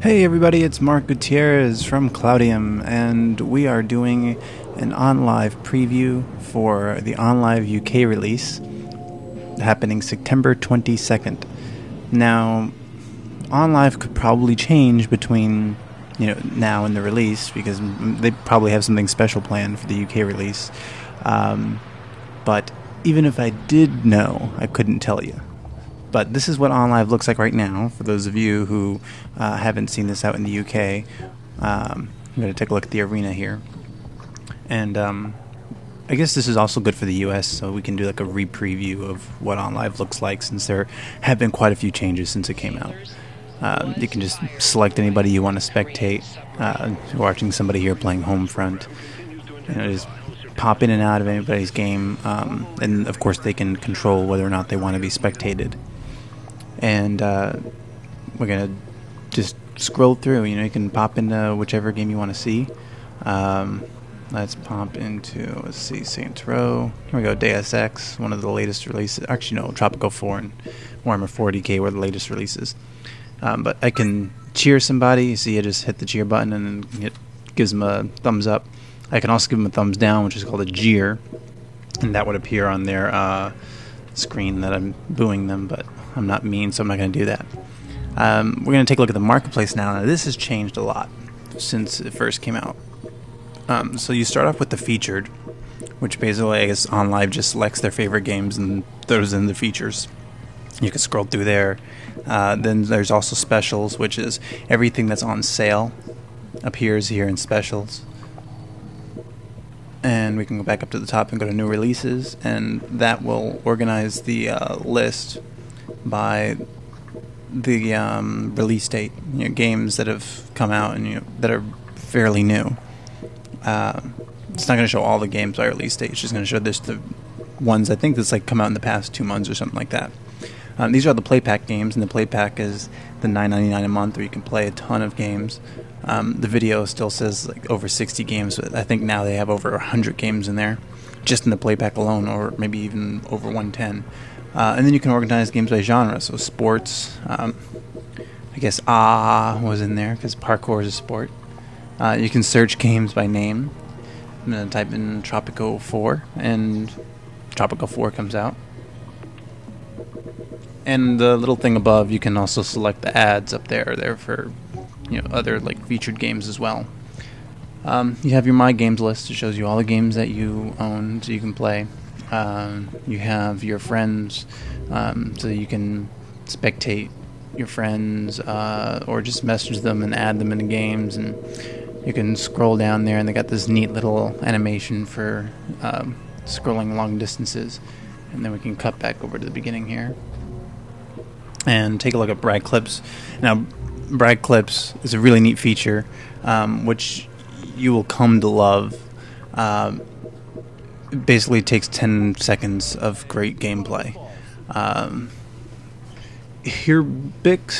Hey everybody, it's Mark Gutierrez from Cloudium, and we are doing an OnLive preview for the OnLive UK release happening September 22nd. Now, OnLive could probably change between now and the release because they probably have something special planned for the UK release. But even if I did know, I couldn't tell you. But this is what OnLive looks like right now, for those of you who haven't seen this out in the UK. I'm going to take a look at the arena here. And I guess this is also good for the US, so we can do like a re-preview of what OnLive looks like, since there have been quite a few changes since it came out. You can just select anybody you want to spectate. Watching somebody here playing Homefront. Just pop in and out of anybody's game, and of course they can control whether or not they want to be spectated. And we're going to just scroll through. You can pop into whichever game you want to see. Let's pop into, Saints Row. Here we go, Deus Ex, one of the latest releases. Actually, no, Tropico 4 and Warhammer 40k were the latest releases. But I can cheer somebody. You see, I just hit the cheer button and then it gives them a thumbs up. I can also give them a thumbs down, which is called a jeer. And that would appear on their screen that I'm booing them, but I'm not mean, so I'm not going to do that. We're going to take a look at the marketplace now. Now, this has changed a lot since it first came out. So you start off with the featured, which basically, I guess, OnLive just selects their favorite games and throws in the features. You can scroll through there. Then there's also specials, which is everything that's on sale appears here in specials. And we can go back up to the top and go to new releases, and that will organize the list by the release date. Games that have come out and that are fairly new. It's not going to show all the games by release date. It's just going to show the ones I think that's like come out in the past 2 months or something like that. These are the play pack games, and the play pack is the $9.99 a month, where you can play a ton of games. The video still says like over 60 games, but I think now they have over 100 games in there, just in the play pack alone, or maybe even over 110. And then you can organize games by genre, so sports. I guess was in there because parkour is a sport. You can search games by name. I'm going to type in Tropico 4, and Tropico 4 comes out. And the little thing above, you can also select the ads up there. They're for other like featured games as well. You have your My Games list. It shows you all the games that you own, so you can play. You have your friends, so you can spectate your friends or just message them and add them into games. And you can scroll down there, and they got this neat little animation for scrolling long distances. And then we can cut back over to the beginning here and take a look at Brag Clips. Now, Brag Clips is a really neat feature, which you will come to love. It basically takes 10 seconds of great gameplay. Herbix,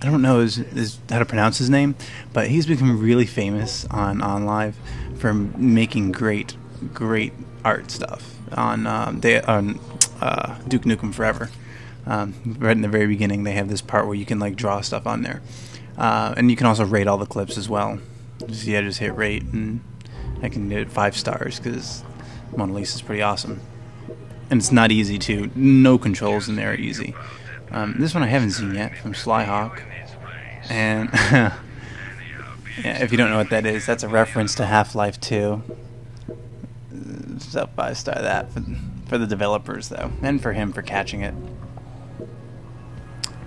I don't know is how to pronounce his name, but he's become really famous on OnLive for making great art stuff on Duke Nukem Forever. Right in the very beginning, they have this part where you can like draw stuff on there, and you can also rate all the clips as well. See, I just hit rate, and I can do it 5 stars because Mona Lisa's pretty awesome, and it's not easy too. No controls in there are easy. This one I haven't seen yet, from Slyhawk, and yeah, if you don't know what that is, that's a reference to Half-Life 2. So 5 star that for the developers though, and for him for catching it.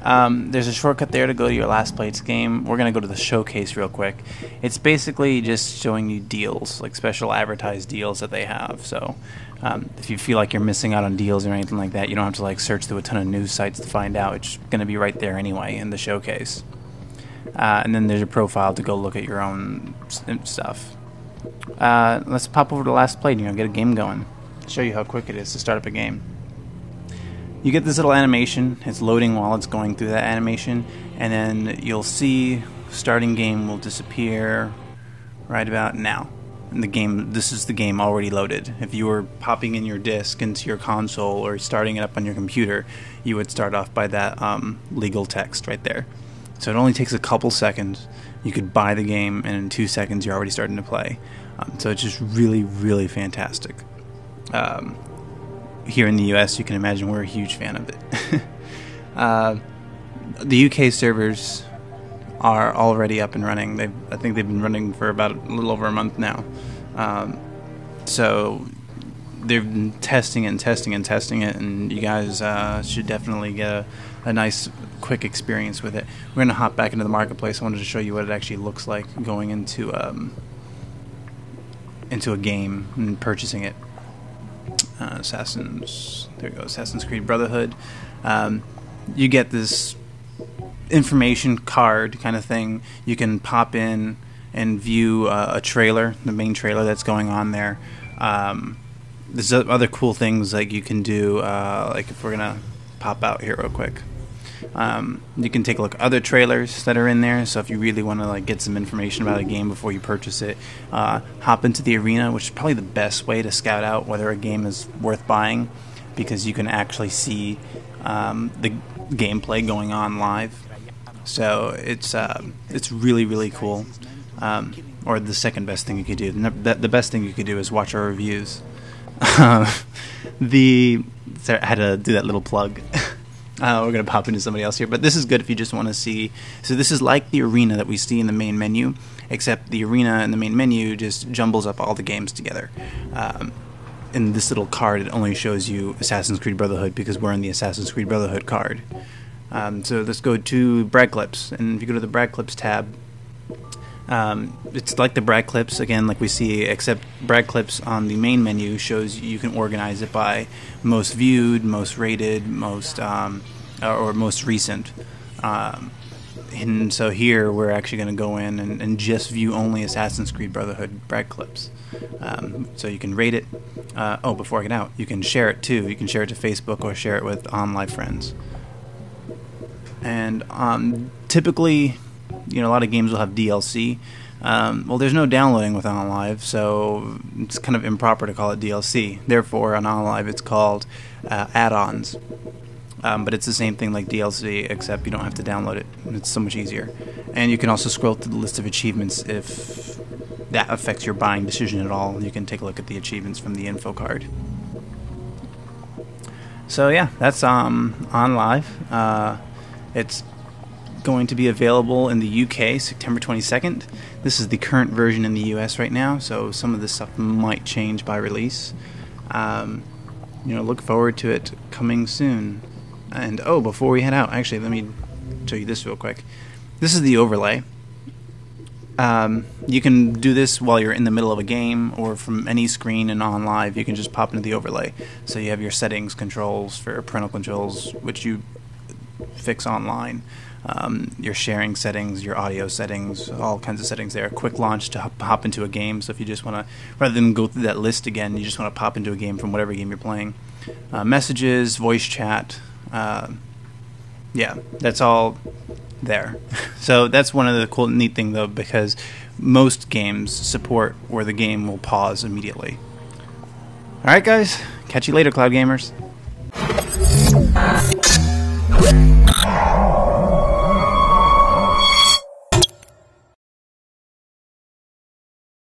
There's a shortcut there to go to your last played game. We're going to go to the showcase real quick. It's basically just showing you deals, like special advertised deals that they have. So if you feel like you're missing out on deals or anything like that, you don't have to like search through a ton of news sites to find out. It's going to be right there anyway in the showcase. And then there's a profile to go look at your own stuff. Let's pop over to last played and get a game going. Show you how quick it is to start up a game. You get this little animation. It's loading while it's going through that animation, and then you'll see starting game will disappear right about now. And this is the game already loaded. If you were popping in your disc into your console or starting it up on your computer, you would start off by that legal text right there. So it only takes a couple seconds. You could buy the game, and in 2 seconds you're already starting to play. So it's just really, really fantastic. Here in the US, you can imagine we're a huge fan of it. The UK servers are already up and running. I think they've been running for about a little over a month now. So they've been testing it, and you guys should definitely get a nice, quick experience with it. We're going to hop back into the marketplace. I wanted to show you what it actually looks like going into a game and purchasing it. Assassin's Creed Brotherhood. You get this information card kind of thing. You can pop in and view a trailer, the main trailer that's going on there. There's other cool things like you can do, like if we're gonna pop out here real quick. You can take a look at other trailers that are in there. So if you really want to like get some information about a game before you purchase it, hop into the arena, which is probably the best way to scout out whether a game is worth buying, because you can actually see the gameplay going on live. So it's really, really cool. Or the second best thing you could do. The best thing you could do is watch our reviews. I had to do that little plug. We're going to pop into somebody else here, but this is good if you just want to see. So this is like the arena that we see in the main menu, except the arena and the main menu just jumbles up all the games together. In this little card, it only shows you Assassin's Creed Brotherhood because we're in the Assassin's Creed Brotherhood card. So let's go to Brag Clips, and if you go to the Brag Clips tab, it's like the Brag Clips again, like we see, except Brag Clips on the main menu shows you can organize it by most viewed, most rated, most or most recent. And so here we're actually going to go in and just view only Assassin's Creed Brotherhood Brag Clips. So you can rate it. Before I get out, you can share it too. You can share it to Facebook or share it with OnLive friends. And typically, a lot of games will have DLC. Well, there's no downloading with OnLive, so it's kind of improper to call it DLC. Therefore, on OnLive, it's called add-ons. But it's the same thing like DLC, except you don't have to download it. It's so much easier. And you can also scroll through the list of achievements if that affects your buying decision at all. You can take a look at the achievements from the info card. So yeah, that's OnLive. It's going to be available in the UK September 22nd. This is the current version in the US right now, so some of this stuff might change by release. Look forward to it coming soon. And before we head out, actually, let me show you this real quick. This is the overlay. You can do this while you're in the middle of a game or from any screen in OnLive. You can just pop into the overlay. So you have your settings, controls for parental controls, which you fix online. Your sharing settings, your audio settings, all kinds of settings there. Quick launch to hop into a game. So if you just want to, rather than go through that list again, you just want to pop into a game from whatever game you're playing. Messages, voice chat. That's all there. So that's one of the cool, neat thing though, because most games support where the game will pause immediately. All right, guys. Catch you later, Cloud Gamers.